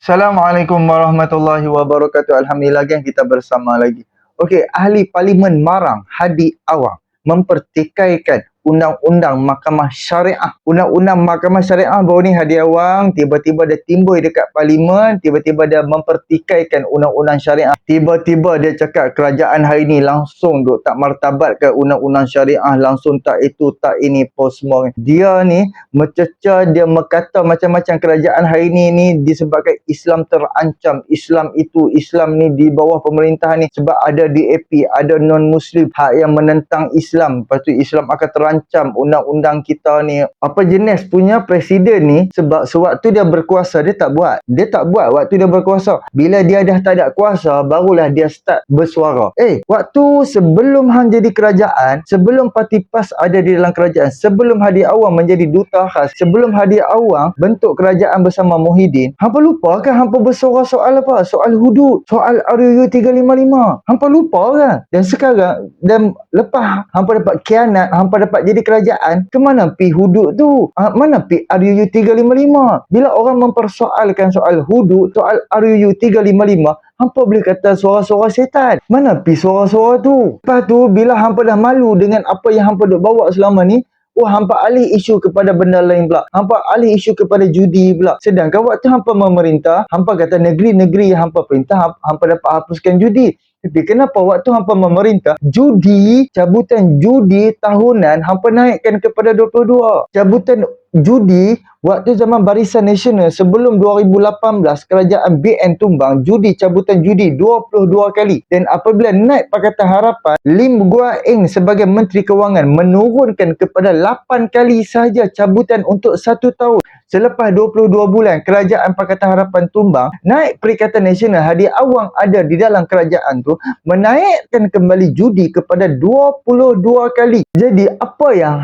Assalamualaikum warahmatullahi wabarakatuh. Alhamdulillah gang kita bersama lagi. Okey, ahli parlimen marang Hadi Awang mempertikaikan undang-undang mahkamah syariah. Undang-undang mahkamah syariah baru ni Hadi Awang tiba-tiba dia timbul dekat parlimen, tiba-tiba dia mempertikaikan undang-undang syariah. Tiba-tiba dia cakap kerajaan hari ni langsung duk tak martabat ke undang-undang syariah, langsung tak itu tak ini post semua. Dia ni mencecah, dia berkata macam-macam kerajaan hari ni disebabkan Islam terancam, Islam itu, Islam ni di bawah pemerintahan ni sebab ada DAP, ada non-Muslim hak yang menentang Islam. Lepas tu Islam akan terancam undang-undang kita ni. Apa jenis punya presiden ni sebab sewaktu dia berkuasa dia tak buat. Dia tak buat waktu dia berkuasa. Bila dia dah tak ada kuasa barulah dia start bersuara. Waktu sebelum hang jadi kerajaan, sebelum parti PAS ada di dalam kerajaan, sebelum Hadi Awang menjadi duta khas, sebelum Hadi Awang bentuk kerajaan bersama Muhyiddin, hampa lupa kan hampa bersuara soal apa? Soal hudud, soal RUU 355. Hampa lupa kan? Dan sekarang, dan lepas hampa dapat khianat, hampa dapat jadi kerajaan, ke mana pi hudud tu? Mana pi RUU 355? Bila orang mempersoalkan soal hudud, soal RUU 355, hampa boleh kata suara-suara setan. Mana pi suara-suara tu? Lepas tu, bila hampa dah malu dengan apa yang hampa duk bawa selama ni, hampa alih isu kepada benda lain pula. Hampa alih isu kepada judi pula. Sedangkan waktu hampa memerintah, hampa kata negeri-negeri yang hampa perintah, hampa dapat hapuskan judi. Tapi kenapa waktu hampa memerintah, judi, cabutan judi tahunan hampa naikkan kepada 22. Cabutan judi waktu zaman Barisan Nasional sebelum 2018 kerajaan BN tumbang, judi, cabutan judi 22 kali. Dan apabila naik Pakatan Harapan, Lim Guan Eng sebagai Menteri Kewangan menurunkan kepada 8 kali sahaja cabutan untuk 1 tahun. Selepas 22 bulan kerajaan Pakatan Harapan tumbang, naik Perikatan Nasional, Hadi Awang ada di dalam kerajaan tu, menaikkan kembali judi kepada 22 kali. Jadi apa yang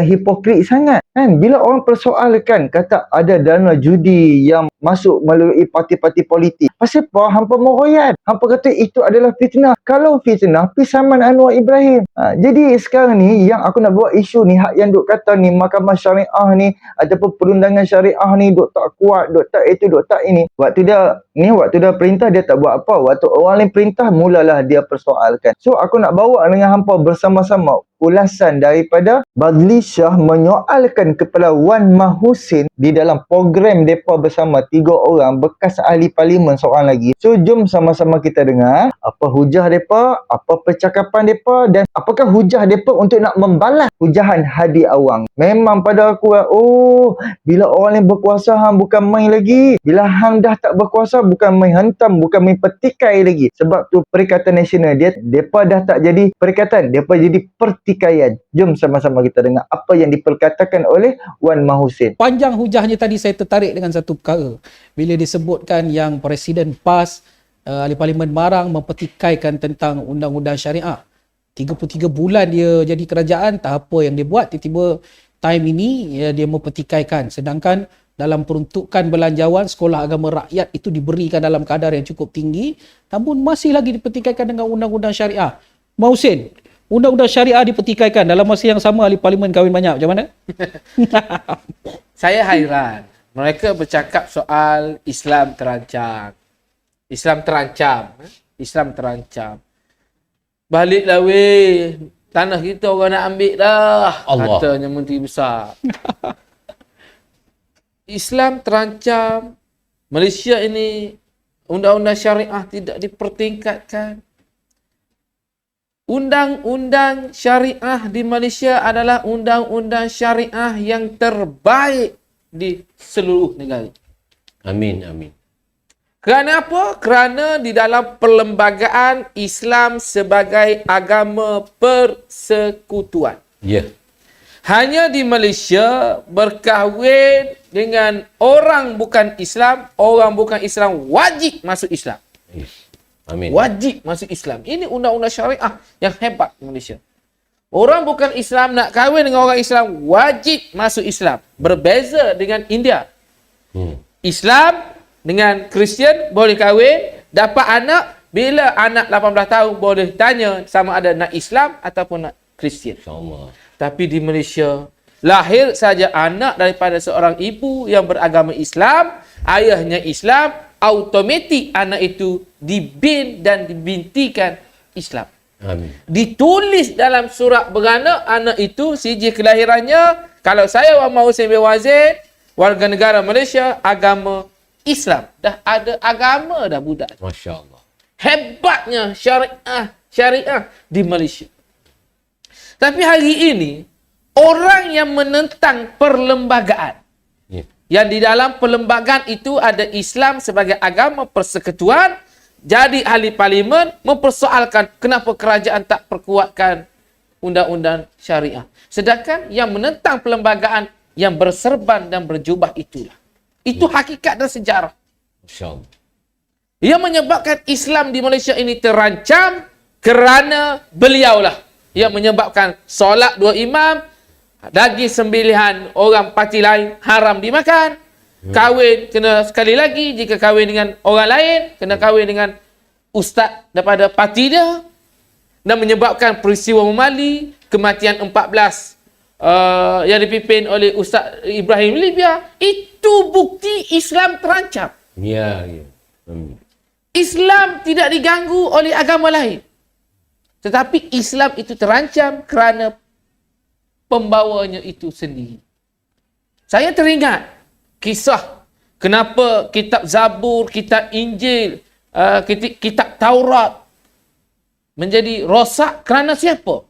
hipokrit sangat kan? Bila orang persoalkan kata ada dana judi yang masuk melalui parti-parti politik, pasal apa hampa meroyan? Hampa kata itu adalah fitnah. Kalau fitnah, pergi saman Anwar Ibrahim. Jadi sekarang ni yang aku nak buat isu ni, hak yang duk kata ni mahkamah syariah ni ataupun perundangan syariah ni duk tak kuat, duk tak itu, duk tak ini. Waktu dia perintah dia tak buat apa. Waktu orang lain perintah mulalah dia persoalkan. So aku nak bawa dengan hampa bersama-sama ulasan daripada Badli Shah menyoalkan kepada Wan Mahusin di dalam program mereka bersama 3 orang bekas ahli parlimen seorang lagi. So jom sama-sama kita dengar apa hujah mereka, apa percakapan mereka dan apakah hujah mereka untuk nak membalas hujahan Hadi Awang. Memang pada aku, bila orang lain berkuasa hang bukan main lagi. Bila hang dah tak berkuasa bukan main hentam, bukan main petikai lagi. Sebab tu Perikatan Nasional mereka dah tak jadi perikatan, mereka jadi pertikaian. Jom sama-sama kita dengar apa yang diperkatakan oleh Wan Mahusin. Panjang hujahnya tadi saya tertarik dengan satu perkara. Bila disebutkan yang Presiden PAS, ahli parlimen marang mempertikaikan tentang undang-undang syariah. 33 bulan dia jadi kerajaan, tak apa yang dia buat, tiba-tiba time ini dia mempertikaikan. Sedangkan dalam peruntukan belanjawan sekolah agama rakyat itu diberikan dalam kadar yang cukup tinggi, namun masih lagi dipertikaikan dengan undang-undang syariah. Mahusin, undang-undang syariah dipertikaikan dalam masa yang sama ahli parlimen kahwin banyak. Macam mana? Saya hairan. Mereka bercakap soal Islam terancam. Islam terancam. Islam terancam. Baliklah weh. Tanah kita orang nak ambil dah. Allah. Katanya Menteri Besar. Islam terancam. Malaysia ini undang-undang syariah tidak dipertingkatkan. Undang-undang syariah di Malaysia adalah undang-undang syariah yang terbaik di seluruh negara. Amin, amin. Kerana apa? Kerana di dalam perlembagaan Islam sebagai agama persekutuan. Ya. Hanya di Malaysia berkahwin dengan orang bukan Islam, orang bukan Islam wajib masuk Islam. Yes. Amin. Wajib masuk Islam. Ini undang-undang syariah yang hebat di Malaysia. Orang bukan Islam nak kahwin dengan orang Islam wajib masuk Islam. Berbeza dengan India. Islam dengan Kristian boleh kahwin, dapat anak, bila anak 18 tahun boleh tanya sama ada nak Islam ataupun nak Kristian. InsyaAllah. Tapi di Malaysia, lahir saja anak daripada seorang ibu yang beragama Islam, ayahnya Islam, automatik anak itu dibin dan dibintikan Islam. Amin. Ditulis dalam surat beranak anak itu sijil kelahirannya, kalau saya Muhammad Hussein bin Wazir, warga negara Malaysia, agama Islam. Dah ada agama dah budak. Masya Allah. Hebatnya syariah di Malaysia. Tapi hari ini orang yang menentang perlembagaan, Ya. yang di dalam perlembagaan itu ada Islam sebagai agama persekutuan, jadi ahli parlimen mempersoalkan kenapa kerajaan tak perkuatkan undang-undang syariah. Sedangkan yang menentang perlembagaan yang berserban dan berjubah itulah. Itu hakikat dan sejarah. Masya Allah. Yang menyebabkan Islam di Malaysia ini terancam kerana beliaulah yang menyebabkan solat dua imam, daging sembelihan orang parti lain haram dimakan. Kahwin kena sekali lagi, jika kahwin dengan orang lain kena kahwin dengan ustaz daripada parti dia, dan menyebabkan peristiwa memali, kematian 14 yang dipimpin oleh Ustaz Ibrahim Libya. Itu bukti Islam terancam. Ya, ya. Amin. Islam tidak diganggu oleh agama lain, tetapi Islam itu terancam kerana pembawanya itu sendiri. Saya teringat kisah kenapa kitab Zabur, kitab Injil, kitab Taurat menjadi rosak kerana siapa?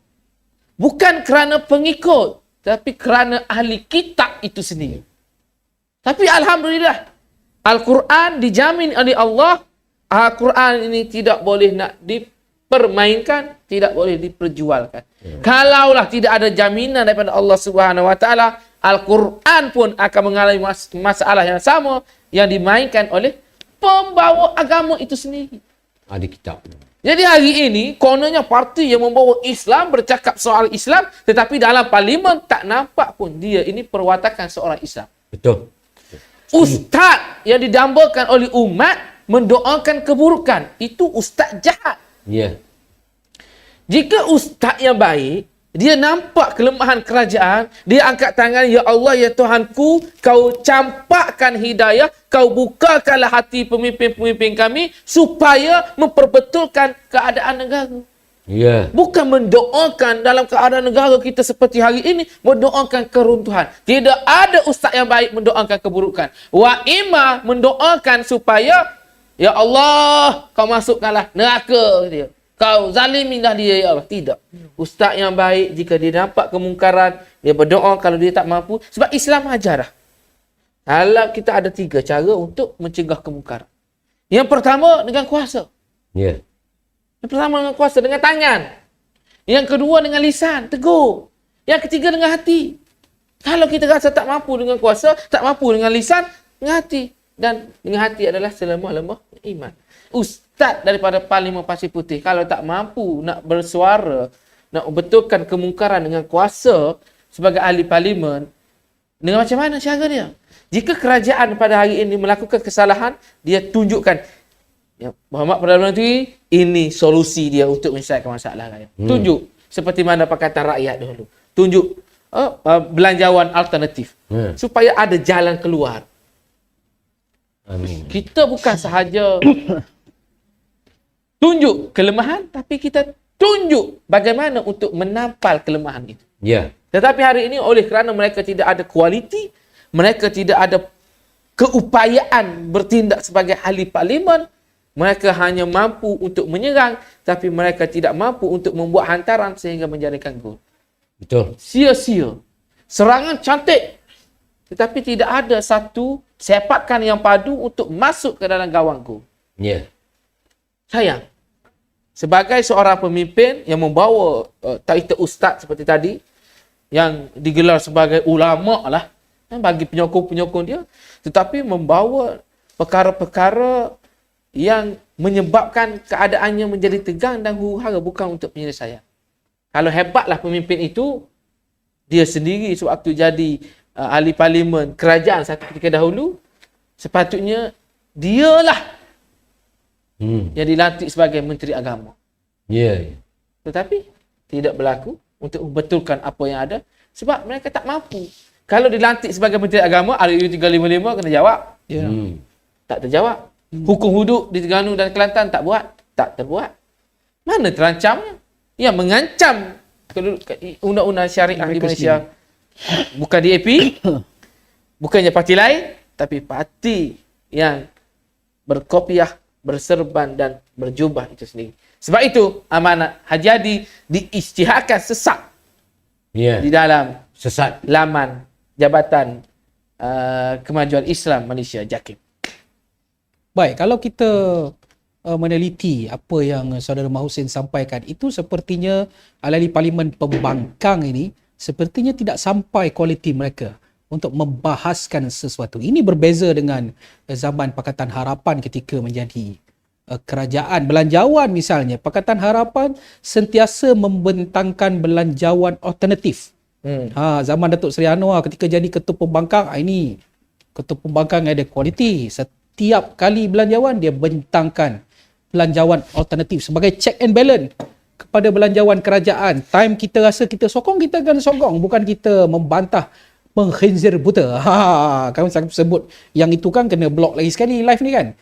Bukan kerana pengikut, tapi kerana ahli kitab itu sendiri. Tapi alhamdulillah, Al-Quran dijamin oleh Allah. Al-Quran ini tidak boleh nak dipermainkan, tidak boleh diperjualkan. Kalaulah tidak ada jaminan daripada Allah Subhanahu Wa Taala, Al-Quran pun akan mengalami masalah yang sama yang dimainkan oleh pembawa agama itu sendiri. Ada kitab. Jadi hari ini, kononnya parti yang membawa Islam bercakap soal Islam, tetapi dalam parlimen tak nampak pun dia ini perwatakan seorang Islam. Betul. Ustaz yang didambakan oleh umat mendoakan keburukan, itu ustaz jahat. Ya. Jika ustaz yang baik, dia nampak kelemahan kerajaan, dia angkat tangan, ya Allah, ya Tuhanku, kau campakkan hidayah, kau bukakanlah hati pemimpin-pemimpin kami supaya memperbetulkan keadaan negara. Ya. Bukan mendoakan dalam keadaan negara kita seperti hari ini, mendoakan keruntuhan. Tidak ada ustaz yang baik mendoakan keburukan. Wa imma mendoakan supaya, ya Allah, kau masukkanlah neraka dia. Kau zalimilah dia, ya Allah. Tidak. Ustaz yang baik, jika dia nampak kemungkaran, dia berdoa. Kalau dia tak mampu, sebab Islam ajarah, kalau kita ada 3 cara untuk mencegah kemungkaran. Yang pertama, dengan kuasa. Ya. Yang pertama dengan kuasa, dengan tangan. Yang kedua dengan lisan, tegur. Yang ketiga dengan hati. Kalau kita rasa tak mampu dengan kuasa, tak mampu dengan lisan, dengan hati. Dan dengan hati adalah selemah-lemah iman. Ustaz daripada Parlimen Pasir Putih, kalau tak mampu nak bersuara, nak betulkan kemungkaran dengan kuasa sebagai ahli parlimen, dengan macam mana cara dia? Jika kerajaan pada hari ini melakukan kesalahan, dia tunjukkan, ya, Muhammad Perdana Menteri, ini solusi dia untuk menyelesaikan masalah rakyat. Tunjuk seperti mana Pakatan Rakyat dahulu. Tunjuk belanjawan alternatif supaya ada jalan keluar. Amin. Kita bukan sahaja tunjuk kelemahan, tapi kita tunjuk bagaimana untuk menampal kelemahan itu. Ya. Tetapi hari ini oleh kerana mereka tidak ada kualiti, mereka tidak ada keupayaan bertindak sebagai ahli parlimen, mereka hanya mampu untuk menyerang, tapi mereka tidak mampu untuk membuat hantaran sehingga menjadikan gol. Betul. Sia-sia. Serangan cantik, tetapi tidak ada satu sepakan yang padu untuk masuk ke dalam gawang gol. Ya. Sayang. Sebagai seorang pemimpin yang membawa title ustaz seperti tadi, yang digelar sebagai ulama lah, bagi penyokong-penyokong dia, tetapi membawa perkara-perkara yang menyebabkan keadaannya menjadi tegang dan huru-hara, bukan untuk penyelesaian. Kalau hebatlah pemimpin itu, dia sendiri sewaktu jadi ahli parlimen kerajaan satu ketika dahulu, sepatutnya dialah yang dilantik sebagai Menteri Agama. Ya. Ya. Tetapi tidak berlaku untuk membetulkan apa yang ada sebab mereka tak mampu. Kalau dilantik sebagai Menteri Agama, RU 355 kena jawab. Ya. Tak terjawab. Hukum hudud di Terengganu dan Kelantan tak terbuat. Mana terancamnya? Yang mengancam undang-undang syariah di Malaysia bukan DAP, bukannya parti lain, tapi parti yang berkopiah, berserban dan berjubah itu sendiri. Sebab itu amanat Haji Hadi diisytiharkan sesak Ya. di dalam Sesat. laman Jabatan Kemajuan Islam Malaysia JAKIM. Baik, kalau kita meneliti apa yang Saudara Mahusin sampaikan, itu sepertinya ahli parlimen pembangkang ini sepertinya tidak sampai kualiti mereka untuk membahaskan sesuatu. Ini berbeza dengan zaman Pakatan Harapan ketika menjadi kerajaan belanjawan misalnya. Pakatan Harapan sentiasa membentangkan belanjawan alternatif. Zaman Datuk Seri Anwar ketika jadi ketua pembangkang, ini ketua pembangkang ada kualiti. Setiap kali belanjawan dia bentangkan belanjawan alternatif sebagai check and balance kepada belanjawan kerajaan. Time kita rasa kita sokong, kita akan sokong, bukan kita membantah, mengkhinzir buta. Kami sebut yang itu kan kena block lagi sekali live ni kan.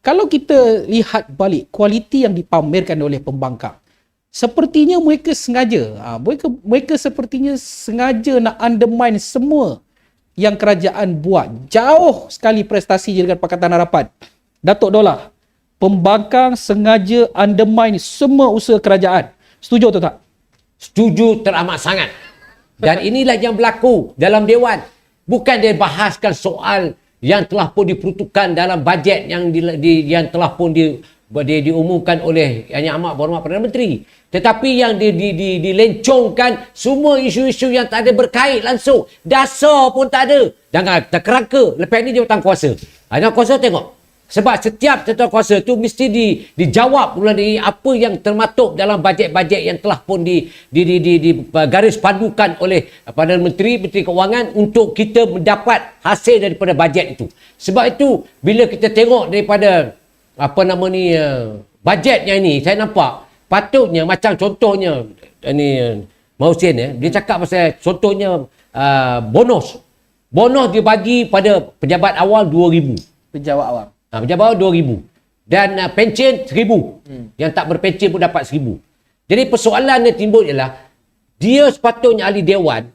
Kalau kita lihat balik kualiti yang dipamerkan oleh pembangkang, sepertinya mereka sengaja, mereka sepertinya sengaja nak undermine semua yang kerajaan buat. Jauh sekali prestasi dengan Pakatan Harapan. Datuk Dollah, pembangkang sengaja undermine semua usaha kerajaan. Setuju atau tak? Setuju teramat sangat. Dan inilah yang berlaku dalam Dewan. Bukan dia bahaskan soal yang telah pun diperuntukkan dalam bajet yang yang telah pun diumumkan oleh Yang Amat Berhormat Perdana Menteri. Tetapi yang dilencongkan semua isu-isu yang tak ada berkait langsung. Dasar pun tak ada. Jangan terkerangka. Lepas ni jawatan kuasa. Jawatan kuasa tengok. Sebab setiap jawatan kuasa tu mesti dijawab pula dari apa yang termaktub dalam bajet-bajet yang telah pun garis pandukan oleh Perdana Menteri Kewangan untuk kita mendapat hasil daripada bajet itu. Sebab itu bila kita tengok daripada bajetnya ini, saya nampak patutnya macam contohnya ni Mahusin dia cakap pasal contohnya bonus. Bonus dia bagi pada pejabat awal 2,000. Pejabat awam. Pejabat awal 2,000. Dan pencen 1,000. Yang tak berpencen pun dapat 1,000. Jadi persoalan yang timbul ialah dia sepatutnya ahli dewan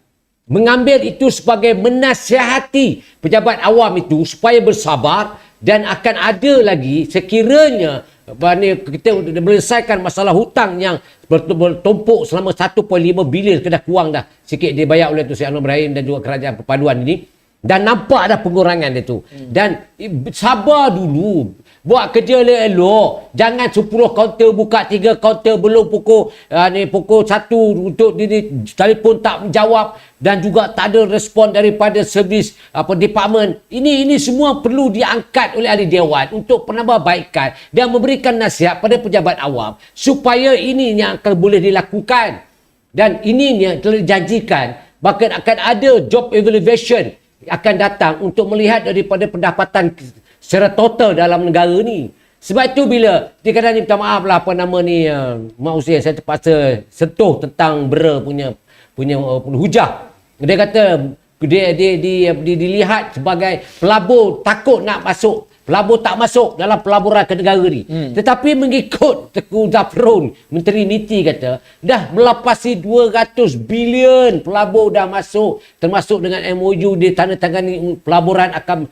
mengambil itu sebagai menasihati pejabat awam itu supaya bersabar, dan akan ada lagi sekiranya kita menyelesaikan masalah hutang yang bertumpuk selama 1.5 bilion, kena kurang dah sikit dibayar oleh Tun Sri Anwar Ibrahim dan juga kerajaan perpaduan ini, dan nampak ada pengurangan dia tu. Dan sabar dulu, buat kerja elok, jangan 10 kaunter buka 3 kaunter belum pukul 1 untuk telefon tak menjawab, dan juga tak ada respon daripada servis department. Ini semua perlu diangkat oleh ahli dewan untuk penambahbaikan dan memberikan nasihat pada pejabat awam supaya ini yang akan boleh dilakukan. Dan ini yang telah dijanjikan, bahkan akan ada job evaluation akan datang untuk melihat daripada pendapatan secara total dalam negara ni. Sebab itu bila dia kata ni, minta maaf lah Mak Hussein, saya terpaksa sentuh tentang BERA punya hujah. Dia kata dia dilihat sebagai pelabur takut nak masuk, pelabur tak masuk dalam pelaburan ke negara ni. Tetapi mengikut Tengku Zafrun, Menteri Niti kata, dah melapasi 200 bilion pelabur dah masuk, termasuk dengan MOU ditandatangani pelaburan akan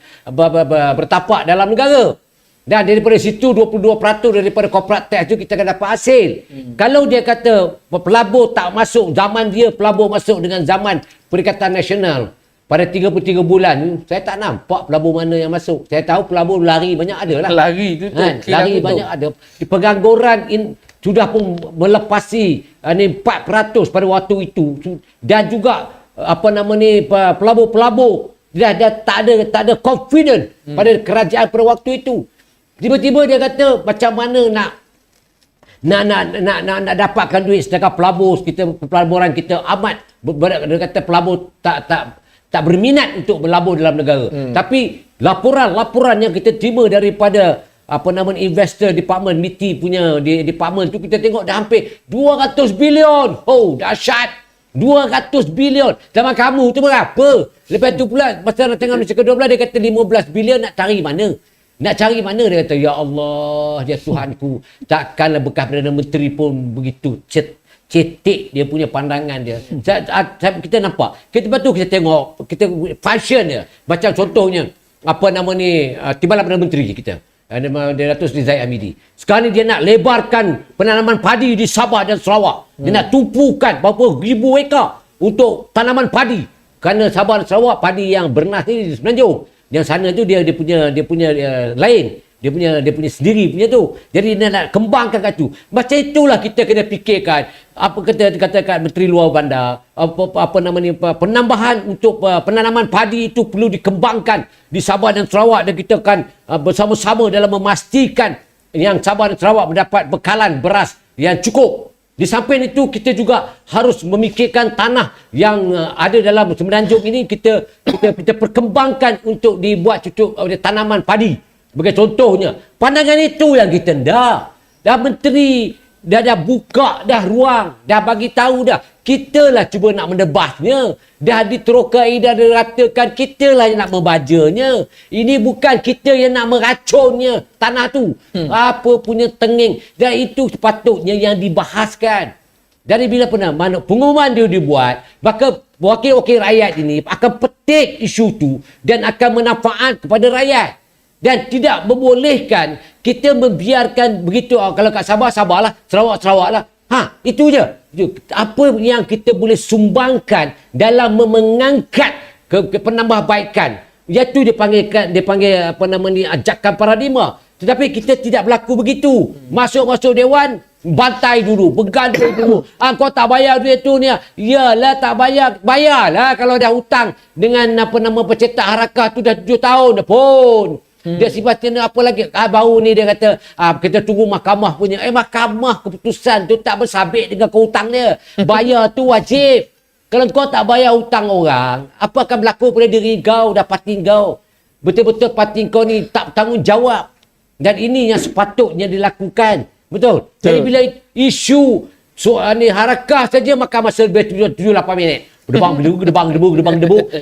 bertapak dalam negara. Dan daripada situ 22% daripada corporate tax tu kita akan dapat hasil. Kalau dia kata pelabur tak masuk, zaman dia pelabur masuk dengan zaman Perikatan Nasional pada 33 bulan, saya tak nampak pelabur mana yang masuk. Saya tahu pelabur lari banyak ada lah. Lari tu. Lari banyak ada. Pengangguran sudah pun melepasi 4% pada waktu itu. Dan juga pelabur-pelabur dah tak ada confident pada kerajaan pada waktu itu. Tiba-tiba dia kata macam mana nak dapatkan duit, sedangkan pelaburan kita amat dia kata pelabur tak berminat untuk berlabur dalam negara. Tapi laporan yang kita terima daripada investor department MITI punya department tu, kita tengok dah hampir 200 bilion. Oh, dahsyat. 200 bilion. Zaman kamu tu berapa? Lepas tu pula masa tengah Malaysia ke-12 dia kata 15 bilion, nak cari mana? Nak cari mana dia kata, ya Allah, dia Tuhanku. Takkanlah bekas Perdana Menteri pun begitu cetek dia punya pandangan dia. Kita nampak. Lepas tu kita tengok, kita fashion dia. Macam contohnya, apa nama ni, Timbalan Perdana Menteri kita. Dia Datuk Seri Zahid Hamidi. Sekarang ni dia nak lebarkan penanaman padi di Sabah dan Sarawak. Dia nak tumpukan berapa ribu ekar untuk tanaman padi. Kerana Sabah dan Sarawak padi yang bernas ni di Semenanjung. Yang sana tu dia punya lain. Dia punya sendiri punya tu. Jadi dia nak kembangkan kat tu. Macam itulah kita kena fikirkan. Apa katakan Menteri Luar Bandar, apa nama ni, penambahan untuk penanaman padi itu perlu dikembangkan di Sabah dan Sarawak, dan kita akan bersama-sama dalam memastikan yang Sabah dan Sarawak mendapat bekalan beras yang cukup. Di samping itu kita juga harus memikirkan tanah yang ada dalam Semenanjung ini kita perkembangkan untuk dibuat cucuk tanaman padi. Sebagai contohnya, pandangan itu yang kita dah menteri dah buka dah ruang, dah bagi tahu dah. Kitalah cuba nak mendebasnya. Dah diterokai, dah diratakan, kitalah yang nak membajanya. Ini bukan kita yang nak meracunnya tanah tu. Apa punya tenging. Dan itu sepatutnya yang dibahaskan. Dari bila pengumuman dia dibuat, maka wakil-wakil rakyat ini akan petik isu tu dan akan manfaat kepada rakyat. Dan tidak membolehkan kita membiarkan begitu. Kalau kat Sabah, Sabah lah. Sarawak lah. Itu je. Apa yang kita boleh sumbangkan dalam mengangkat penambahbaikan. Iaitu dia panggil apa nama ni, ajakan paradigma. Tetapi kita tidak berlaku begitu. Masuk Dewan, bantai dulu, bergantung dulu. Kau tak bayar duit tu ni. Yalah tak bayar. Bayarlah kalau dah hutang dengan apa nama pencetak harakah tu dah 7 tahun dah pun. Dia sifatnya apa lagi? Baru ni dia kata kita tunggu mahkamah punya. Mahkamah keputusan tu tak bersabit dengan kehutang dia. Bayar tu wajib. Kalau kau tak bayar hutang orang, apa akan berlaku pada diri kau dan parti kau? Betul-betul parti kau ni tak bertanggungjawab. Dan ini yang sepatutnya dilakukan. Betul? Jadi bila isu soal ni harakah saja, maka masa lebih 7-8 minit. Gedebang debu.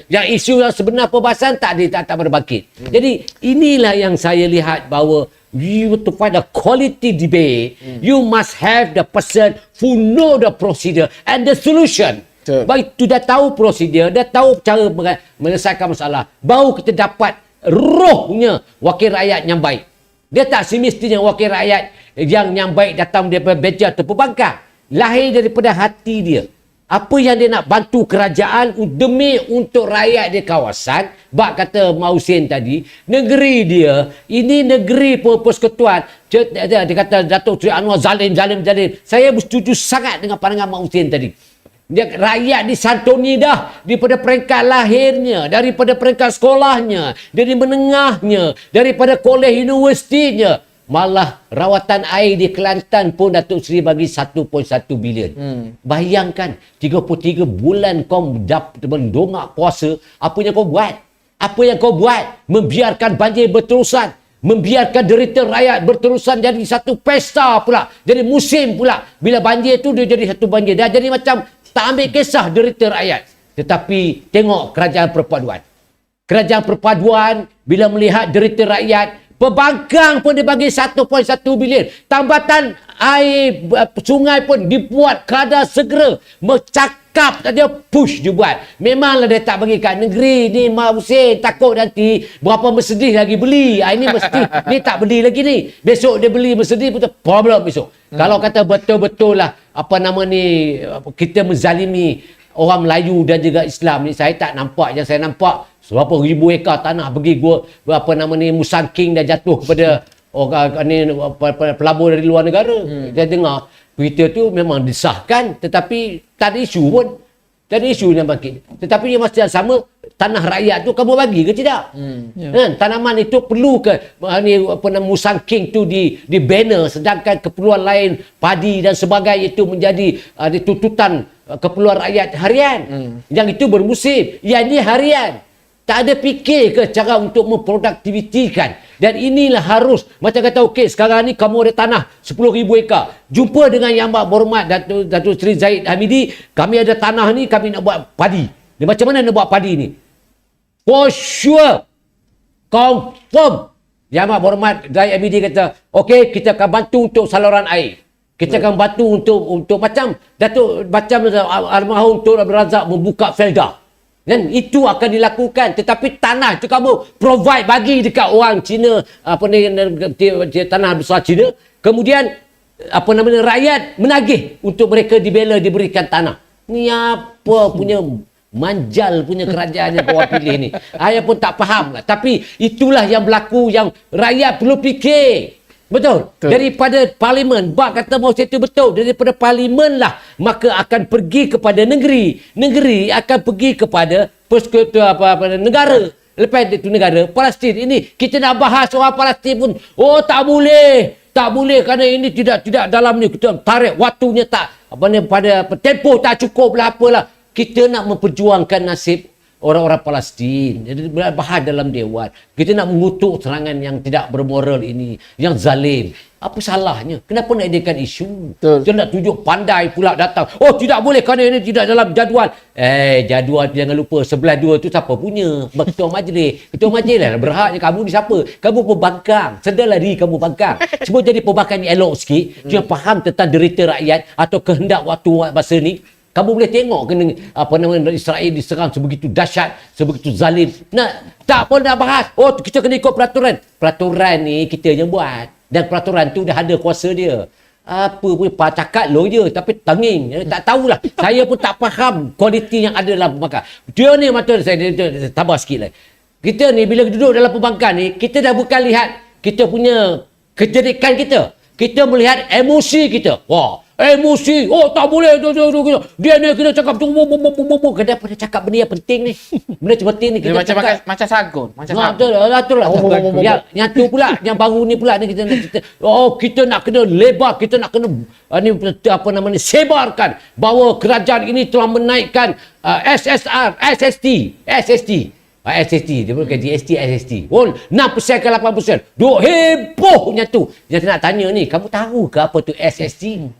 Yang isu yang sebenar perbahasan tak berbangkit. Jadi inilah yang saya lihat bahawa you to find a quality debate, you must have the person who know the procedure and the solution. Baik tu dah tahu prosedur, dah tahu cara menyelesaikan masalah, baru kita dapat rohnya wakil rakyat yang baik. Dia tak semestinya wakil rakyat yang baik datang daripada beja atau pembangkang. Lahir daripada hati dia. Apa yang dia nak bantu kerajaan demi untuk rakyat di kawasan. Bak kata Mak Husin tadi, negeri dia, ini negeri persekutuan. Dia kata Datuk Seri Anwar zalim. Saya bersetuju sangat dengan pandangan Mak Husin tadi. Rakyat disantuni dah daripada peringkat lahirnya, daripada peringkat sekolahnya, dari menengahnya, daripada kolej universitinya. Malah rawatan air di Kelantan pun Datuk Seri bagi 1.1 bilion. Bayangkan 33 bulan kau mendongak kuasa, apa yang kau buat? Apa yang kau buat? Membiarkan banjir berterusan, membiarkan derita rakyat berterusan, jadi satu pesta pula, jadi musim pula. Bila banjir tu dia jadi satu banjir, dah jadi macam tak ambil kisah derita rakyat. Tetapi tengok kerajaan perpaduan. Kerajaan perpaduan bila melihat derita rakyat, pembangkang pun dia bagi 1.1 bilion. Tambatan air sungai pun dibuat kadar segera. Bercakap dia push je buat. Memanglah dia tak bagi kat negeri ni. Mak Husin takut nanti berapa Mercedes lagi beli. Ini mesti ni tak beli lagi ni. Besok dia beli Mercedes betul problem besok. Kalau kata betul-betul lah apa nama ni, kita menzalimi orang Melayu dan juga Islam ni, saya tak nampak. Yang saya nampak berapa ribu ekar tanah pergi gua apa nama ni Musang King dah jatuh kepada orang ni pelabur dari luar negara. Saya dengar berita tu memang disahkan, tetapi tak ada isu pun. Tak ada isu yang bangkit. Tetapi yang masa yang sama, tanah rakyat tu kamu bagi ke tidak? Tanaman itu perlu ke ni apa nama Musang King tu di banner, sedangkan keperluan lain padi dan sebagainya itu menjadi tuntutan keperluan rakyat harian. Yang itu bermusim, yang ini harian. Tak ada fikir ke cara untuk memproduktivitikan. Dan inilah harus, macam kata okey, sekarang ni kamu ada tanah 10,000 ekar. Jumpa dengan Yang Berhormat Datuk Seri Zahid Hamidi, kami ada tanah ni, kami nak buat padi. Dia macam mana nak buat padi ni? For sure, confirm, Yang Amat Berhormat Datuk MBD kata, okey, kita akan bantu untuk saluran air. Kita akan bantu untuk macam almarhum Tun Abdul Razak membuka felda. Dan itu akan dilakukan, tetapi tanah itu kamu provide bagi dekat orang Cina, tanah besar Cina. Kemudian rakyat menagih untuk mereka diberikan tanah. Ni apa punya manjal punya kerajaan yang kau pilih ni. Saya pun tak faham lah. Tapi itulah yang berlaku, yang rakyat perlu fikir. Betul. Daripada parlimen, Bak kata mau itu betul. Daripada parlimen lah, maka akan pergi kepada negeri. Negeri akan pergi kepada persekutuan negara. Lepas itu negara Palestin ini, kita nak bahas orang Palestin pun, oh tak boleh. Tak boleh kerana ini tidak dalam ni, kita tarik waktunya tak pada tempoh tak cukup lah apalah. Kita nak memperjuangkan nasib orang-orang Palestin. Jadi bahas dalam dewan. Kita nak mengutuk serangan yang tidak bermoral ini, yang zalim. Apa salahnya? Kenapa nak adakan isu? Kita nak tunjuk pandai pula datang. Oh, tidak boleh kerana ini tidak dalam jadual. Jadual jangan lupa, sebelah dua tu siapa punya? Ketua majlis. Ketua majlis lah berhaknya. Kamu ni siapa? Kamu pembangkang. Sedarlah diri kamu bangkang. Cuma jadi pembangkang ni elok sikit. Jangan faham tentang derita rakyat atau kehendak waktu masa ni. Kamu boleh tengok kena Israel diserang sebegitu dahsyat, sebegitu zalim. Tak pun nak bahas. Oh, kita kena ikut peraturan. Peraturan ni kita yang buat. Dan peraturan tu dah ada kuasa dia. Apa pun cakap lo je tapi tenging. Tak tahulah. Saya pun tak faham kualiti yang ada dalam pembangkang. Dia ni macam saya tambah sikit lah. Kita ni bila duduk dalam pembangkang ni, kita dah bukan lihat kita punya kejadikan kita. Kita melihat emosi kita. Wah, emosi. Oh, tak boleh. Dia ni kena cakap. Kenapa dia cakap benda yang penting ni? Benda penting ni. Kita macam sagun. Macam sagun. Betul lah. Yang tu pula, yang baru ni pula. Kita nak kena lebar. Kita nak kena sebarkan bahawa kerajaan ini telah menaikkan SST. Dia bukan GST, SST. Oh, 6% ke 8%. Duk hebohnya tu. Yang nak tanya ni, kamu tahu ke apa tu SST?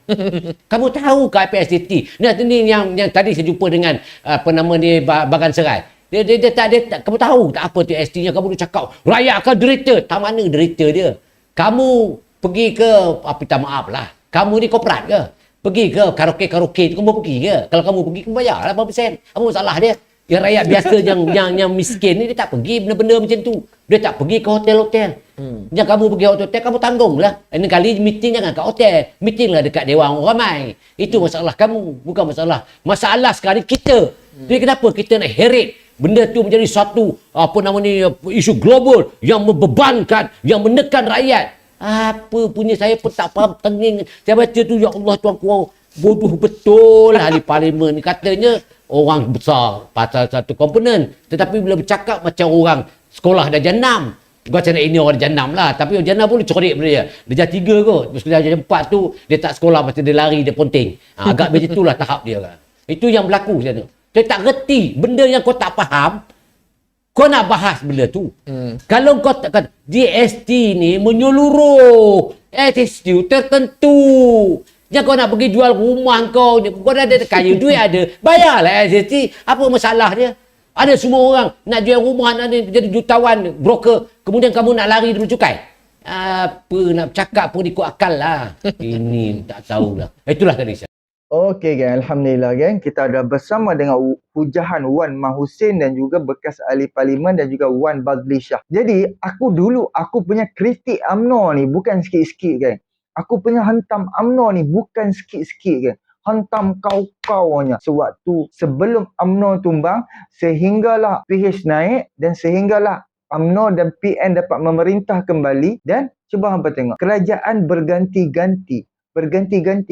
Kamu tahu ke apa SST? Ni yang tadi saya jumpa dengan Bagan Serai. Dia tak, kamu tahu tak apa tu SST-nya? Kamu dah cakap, rakyat akan derita. Tak mana derita dia? Kamu pergi ke, minta maaf lah. Kamu ni korporat ke? Pergi ke karaoke tu, kamu pergi ke? Kalau kamu pergi, kamu bayar 8%. Apa masalah dia? Yang rakyat biasa yang miskin ni, dia tak pergi benda-benda macam tu. Dia tak pergi ke hotel-hotel. Yang kamu pergi hotel, kamu tanggung lah. Ini kali meeting jangan kat hotel. Meeting lah dekat dewan orang ramai. Itu masalah kamu. Bukan masalah. Masalah sekarang kita. Jadi kenapa kita nak heret benda tu menjadi satu isu global yang membebankan, yang menekan rakyat. Apa punya saya pun tak faham tenging. Saya baca tu, ya Allah Tuan Ku, bodoh betul lah ahli parlimen ni. Katanya orang besar pasal satu komponen. Tetapi bila bercakap macam orang sekolah darjah 6. Bukan cakap ini orang darjah 6 lah. Tapi darjah 6 pun dia corek benda dia. Darjah 3 kot. Darjah 4 tu dia tak sekolah, macam dia lari, dia ponting. Agak macam itulah tahap dia kan. Itu yang berlaku macam tu. Saya tak reti. Benda yang kau tak faham, kau nak bahas benda tu. Kalau kau tak, GST ni menyeluruh. SST tertentu. Jangan kau nak pergi jual rumah kau dah ada kaya, duit ada, bayarlah SST. Apa masalah dia? Ada semua orang nak jual rumah, nak jadi jutawan, broker, kemudian kamu nak lari dulu cukai. Apa nak cakap pun ikut akal lah. Ini tak tahulah. Itulah tadi saya. Okey geng, alhamdulillah geng, kita ada bersama dengan hujahan Wan Mahusin dan juga bekas ahli parlimen dan juga Wan Bazli Shah. Jadi aku punya kritik UMNO ni bukan sikit-sikit geng. Aku punya hantam UMNO ni bukan sikit-sikit geng. Hantam kau-kaunya sewaktu sebelum UMNO tumbang, sehinggalah PH naik dan sehinggalah UMNO dan PN dapat memerintah kembali. Dan cuba hampa tengok, kerajaan berganti-ganti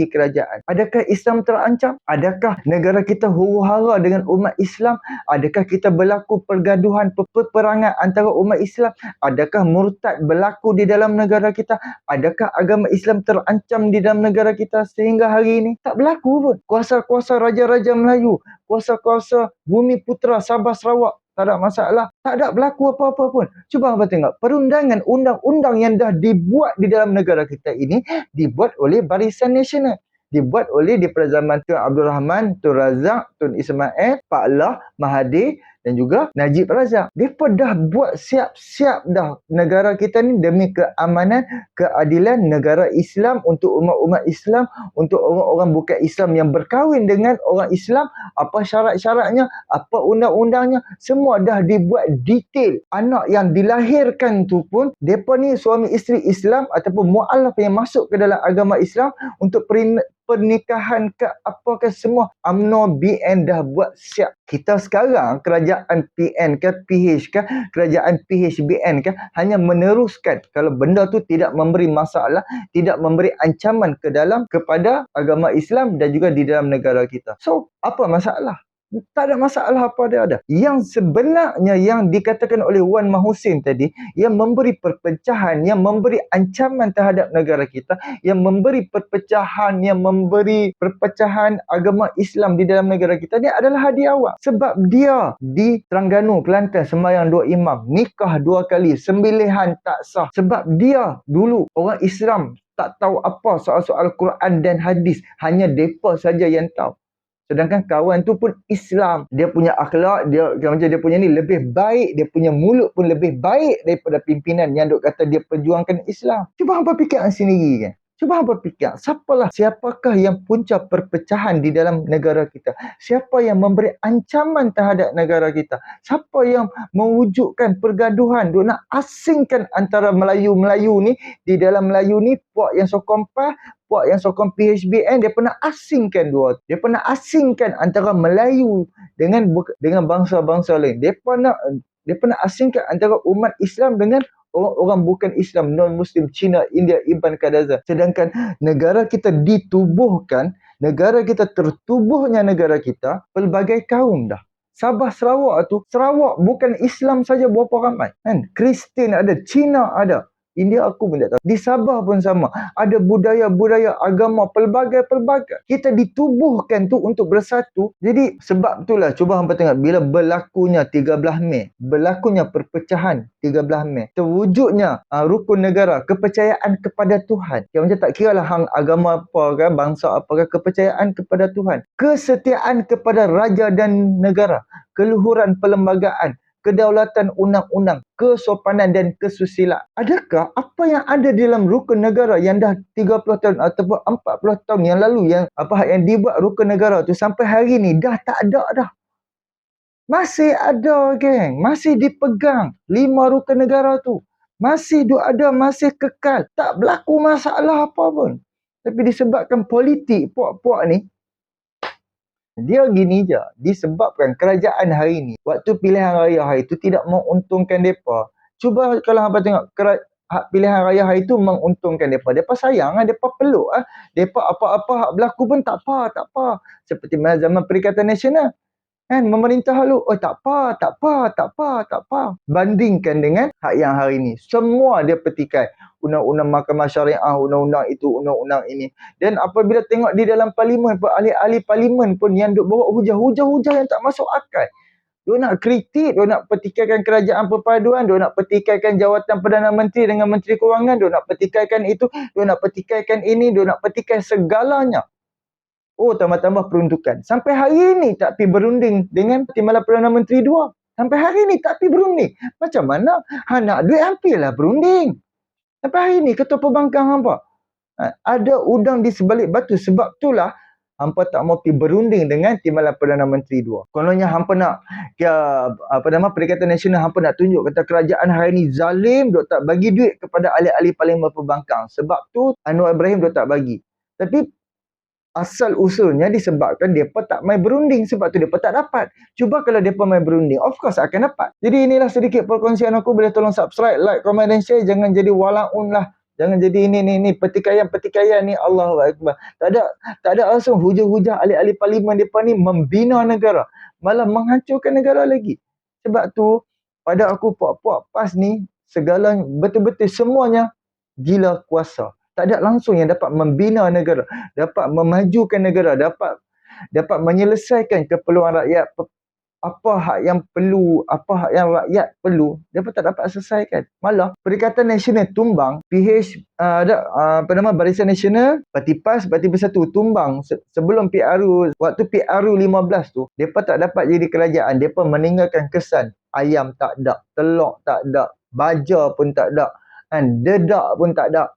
kerajaan. Adakah Islam terancam? Adakah negara kita huru-hara dengan umat Islam? Adakah kita berlaku pergaduhan, peperangan antara umat Islam? Adakah murtad berlaku di dalam negara kita? Adakah agama Islam terancam di dalam negara kita sehingga hari ini? Tak berlaku pun. Kuasa-kuasa raja-raja Melayu, kuasa-kuasa bumi putera Sabah Sarawak, tak ada masalah. Tak ada berlaku apa-apa pun. Cuba apa tengok. Perundangan undang-undang yang dah dibuat di dalam negara kita ini, dibuat oleh Barisan Nasional. Dibuat oleh di zaman Tun Abdul Rahman, Tun Razak, Tun Ismail, Pak Lah, Mahathir dan juga Najib Razak. Mereka dah buat siap-siap dah negara kita ni demi keamanan, keadilan negara Islam untuk umat-umat Islam, untuk orang-orang bukan Islam yang berkahwin dengan orang Islam, apa syarat-syaratnya, apa undang-undangnya, semua dah dibuat detail. Anak yang dilahirkan tu pun, mereka ni suami isteri Islam ataupun mu'alaf yang masuk ke dalam agama Islam untuk pernikahan ke apa ke semua UMNO BN dah buat siap. Kita sekarang kerajaan PN ke PH ke kerajaan PHBN ke hanya meneruskan kalau benda tu tidak memberi masalah, tidak memberi ancaman kepada agama Islam dan juga di dalam negara kita. So, apa masalah? Tak ada masalah apa dia ada. Yang sebenarnya yang dikatakan oleh Wan Mahusin tadi, yang memberi perpecahan, yang memberi ancaman terhadap negara kita, yang memberi perpecahan, agama Islam di dalam negara kita ni adalah Hadi Awang. Sebab dia di Terengganu, Kelantan sembahyang 2 imam, nikah 2 kali, sembelihan tak sah. Sebab dia dulu orang Islam tak tahu apa soal-soal Quran dan hadis, hanya depa saja yang tahu. Sedangkan kawan tu pun Islam. Dia punya akhlak, macam dia punya ni lebih baik. Dia punya mulut pun lebih baik daripada pimpinan yang duk kata dia perjuangkan Islam. Cuba hampa fikir sendiri kan. Cuba hampa fikir. Siapakah yang punca perpecahan di dalam negara kita? Siapa yang memberi ancaman terhadap negara kita? Siapa yang mewujudkan pergaduhan? Duk nak asingkan antara Melayu-Melayu ni. Di dalam Melayu ni, puak yang sokong PAS, puak yang sokong PHBN, dia pernah asingkan dua. Dia pernah asingkan antara Melayu dengan bangsa-bangsa lain. Dia pernah asingkan antara umat Islam dengan orang bukan Islam, non-Muslim, Cina, India, Iban, Kadaza. Sedangkan negara kita ditubuhkan, negara kita tertubuhnya negara kita, pelbagai kaum dah. Sabah Sarawak tu, Sarawak bukan Islam saja berapa ramai. Kan? Kristian ada, Cina ada. India aku pun tak tahu. Di Sabah pun sama. Ada budaya-budaya agama pelbagai-pelbagai. Kita ditubuhkan tu untuk bersatu. Jadi sebab itulah cuba hampa tengok bila berlakunya 13 Mei, berlakunya perpecahan 13 Mei, terwujudnya rukun negara, kepercayaan kepada Tuhan. Yang macam tak kira lah hang agama apa kan, bangsa apa kan, kepercayaan kepada Tuhan. Kesetiaan kepada raja dan negara, keluhuran perlembagaan, kedaulatan undang-undang, kesopanan dan kesusilaan. Adakah apa yang ada di dalam rukun negara yang dah 30 tahun ataupun 40 tahun yang lalu yang dibuat rukun negara tu sampai hari ni dah tak ada dah. Masih ada, geng. Masih dipegang 5 rukun negara tu. Masih ada, masih kekal. Tak berlaku masalah apa pun. Tapi disebabkan politik puak-puak ni, dia gini je, disebabkan kerajaan hari ni, waktu pilihan raya hari itu tidak menguntungkan mereka. Cuba kalau hampa tengok, pilihan raya hari itu menguntungkan mereka. Mereka sayang, mereka peluk. Mereka apa-apa hak berlaku pun tak apa. Seperti zaman Perikatan Nasional. Kan, memerintah lalu, tak apa. Bandingkan dengan hak yang hari ni. Semua dia petikai. Undang-undang mahkamah syariah, undang-undang itu, undang-undang ini. Dan apabila tengok di dalam parlimen, ahli-ahli parlimen pun yang duk bawa hujah-hujah yang tak masuk akal. Dia nak kritik, dia nak petikaikan kerajaan perpaduan, dia nak petikaikan jawatan Perdana Menteri dengan Menteri Kewangan, dia nak petikaikan itu, dia nak petikaikan ini, dia nak petikai segalanya. Oh, tambah-tambah peruntukan. Sampai hari ni tak pergi berunding dengan Timbalan Perdana Menteri 2. Sampai hari ni tak pergi berunding. Macam mana? Nak duit hampirlah berunding. Sampai hari ni ketua pembangkang hampa. Ada udang di sebalik batu. Sebab itulah hampa tak mau pergi berunding dengan Timbalan Perdana Menteri 2. Kononnya hampa nak Perikatan Nasional, hampa nak tunjuk kata kerajaan hari ni zalim, dok tak bagi duit kepada ahli-ahli parlimen pembangkang. Sebab tu Anwar Ibrahim dok tak bagi. Tapi asal usulnya disebabkan mereka tak main berunding. Sebab tu mereka tak dapat. Cuba kalau mereka main berunding, of course akan dapat. Jadi inilah sedikit perkongsian aku. Boleh tolong subscribe, like, komen dan share. Jangan jadi walaun lah. Jangan jadi ini pertikaian ni. Allahu Akbar. Tak ada langsung hujah-hujah ahli-ahli parlimen mereka ni membina negara. Malah menghancurkan negara lagi. Sebab tu pada aku puak-puak PAS ni segala betul-betul semuanya gila kuasa. Tak ada langsung yang dapat membina negara, dapat memajukan negara, dapat menyelesaikan keperluan rakyat apa hak yang perlu, apa hak yang rakyat perlu, mereka tak dapat selesaikan. Malah Perikatan Nasional tumbang, Barisan Nasional, Parti PAS, Parti Bersatu tumbang sebelum PRU, waktu PRU 15 tu, mereka tak dapat jadi kerajaan, mereka meninggalkan kesan ayam tak ada, telur tak ada, baja pun tak ada, kan, dedak pun tak ada.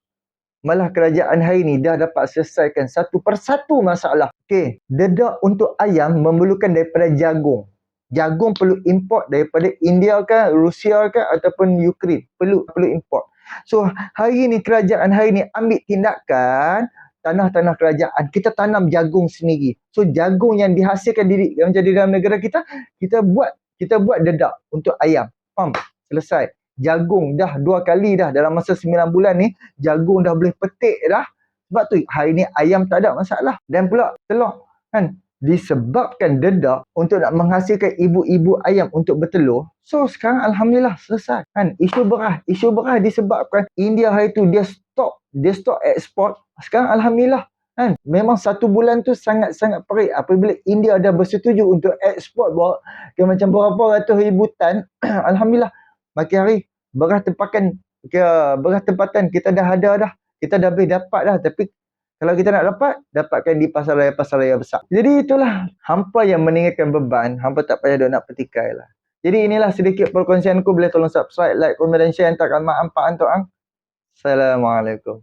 Malah kerajaan hari ni dah dapat selesaikan satu persatu masalah. Okey, dedak untuk ayam memerlukan daripada jagung. Jagung perlu import daripada India ke, Rusia ke ataupun Ukraine. Perlu import. So, hari ni kerajaan hari ni ambil tindakan tanah-tanah kerajaan. Kita tanam jagung sendiri. So, jagung yang dihasilkan yang jadi dalam negara kita, kita buat dedak untuk ayam. Faham? Selesai. Jagung dah 2 kali dah dalam masa 9 bulan ni, jagung dah boleh petik dah. Sebab tu hari ni ayam tak ada masalah. Dan pula telur, kan, disebabkan dedak untuk nak menghasilkan ibu-ibu ayam untuk bertelur. So sekarang alhamdulillah selesai, kan. Isu beras disebabkan India hari tu dia stop ekspor. Sekarang alhamdulillah, kan. Memang 1 bulan tu sangat-sangat perik apabila India dah bersetuju untuk ekspor macam berapa ratus ribu tan. Alhamdulillah, makin hari beras tempatan kita dah ada dah. Kita dah boleh dapat dah. Tapi kalau kita nak dapatkan di pasar raya besar. Jadi itulah hampa yang meninggalkan beban. Hampa tak payah nak petikai lah. Jadi inilah sedikit perkongsianku. Boleh tolong subscribe, like, komen dan share. Entahkan manfaat untuk ang. Assalamualaikum.